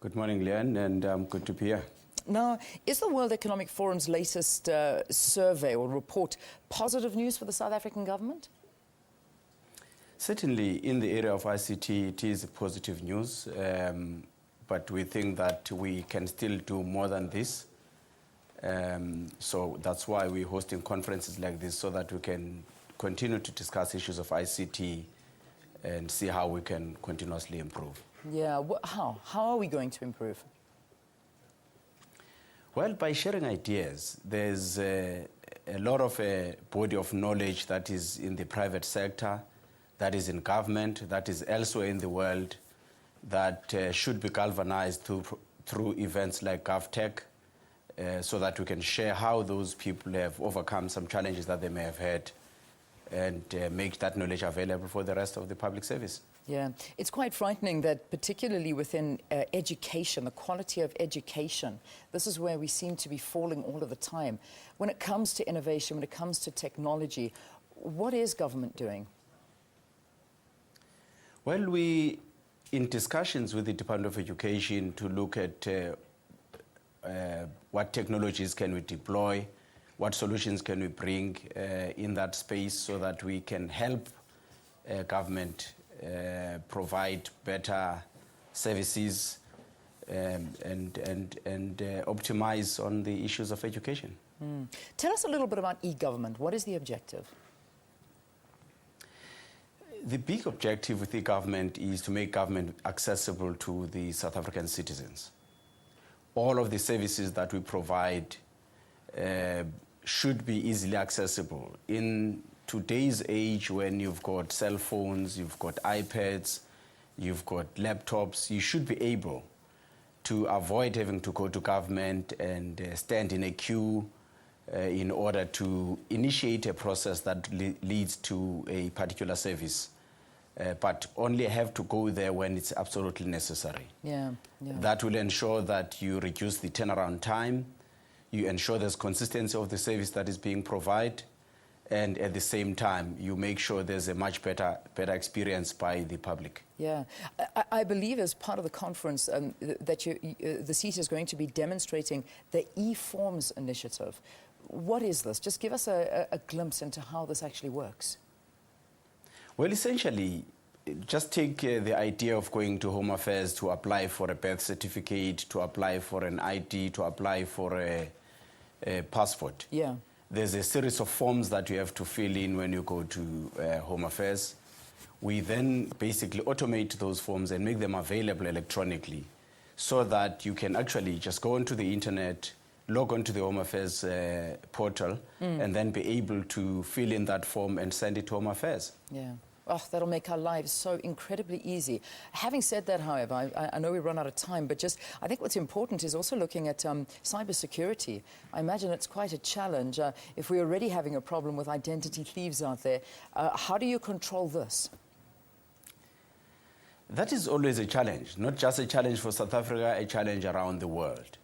Good morning, Leanne, and good to be here. Now, is the World Economic Forum's latest survey or report positive news for the South African government? Certainly, in the area of ICT, it is positive news, but we think that we can still do more than this. So that's why we're hosting conferences like this, so that we can continue to discuss issues of ICT and see how we can continuously improve. Yeah, how? How are we going to improve? Well, by sharing ideas. There's a lot of body of knowledge that is in the private sector, that is in government, that is elsewhere in the world, that should be galvanized through events like GovTech, so that we can share how those people have overcome some challenges that they may have had, and make that knowledge available for the rest of the public service. Yeah, it's quite frightening that particularly within education, the quality of education, this is where we seem to be falling all of the time. When it comes to innovation, when it comes to technology, what is government doing? Well, we, in discussions with the Department of Education to look at what technologies can we deploy, what solutions can we bring in that space so that we can help government provide better services and optimize on the issues of education. Tell us a little bit about e-government. What is the objective? The big objective with e-government is to make government accessible to the South African citizens. All of the services that we provide should be easily accessible. In today's age, when you've got cell phones, you've got iPads, you've got laptops, you should be able to avoid having to go to government and stand in a queue in order to initiate a process that leads to a particular service, but only have to go there when it's absolutely necessary. Yeah. That will ensure that you reduce the turnaround time, you ensure there's consistency of the service that is being provided, and at the same time, you make sure there's a much better experience by the public. Yeah. I believe as part of the conference that the Sita is going to be demonstrating the e-forms initiative. What is this? Just give us a glimpse into how this actually works. Well, essentially, just take the idea of going to Home Affairs to apply for a birth certificate, to apply for an ID, to apply for a passport. Yeah. There's a series of forms that you have to fill in when you go to Home Affairs. We then basically automate those forms and make them available electronically so that you can actually just go onto the internet, log onto the Home Affairs portal, and then be able to fill in that form and send it to Home Affairs. Yeah. Oh, that'll make our lives so incredibly easy. Having said that, however, I know we run out of time, but just I think what's important is also looking at cybersecurity. I imagine it's quite a challenge. If we're already having a problem with identity thieves out there, how do you control this? That is always a challenge, not just a challenge for South Africa, a challenge around the world.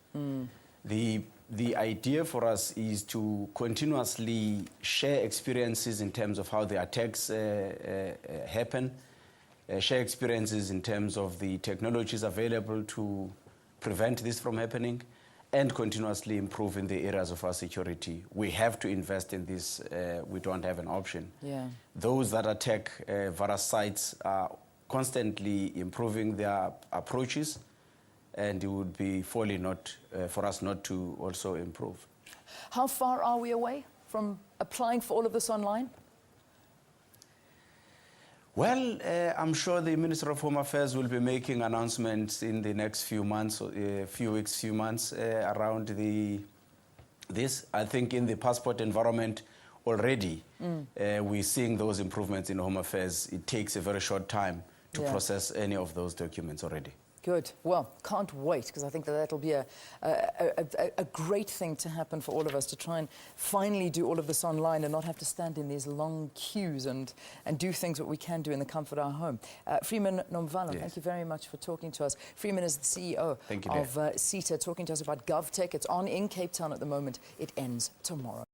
The idea for us is to continuously share experiences in terms of how the attacks happen, share experiences in terms of the technologies available to prevent this from happening, and continuously improve in the areas of our security. We have to invest in this. We don't have an option. Yeah. Those that attack various sites are constantly improving their approaches, and it would be folly for us not to also improve. How far are we away from applying for all of this online? Well, I'm sure the Minister of Home Affairs will be making announcements in the next few months, few months around this. I think in the passport environment already, we're seeing those improvements in Home Affairs. It takes a very short time to process any of those documents already. Good. Well, can't wait, because I think that'll be a great thing to happen for all of us, to try and finally do all of this online and not have to stand in these long queues and do things that we can do in the comfort of our home. Freeman Nomvalo, thank you very much for talking to us. Freeman is the CEO of Sita, talking to us about GovTech. It's on in Cape Town at the moment. It ends tomorrow.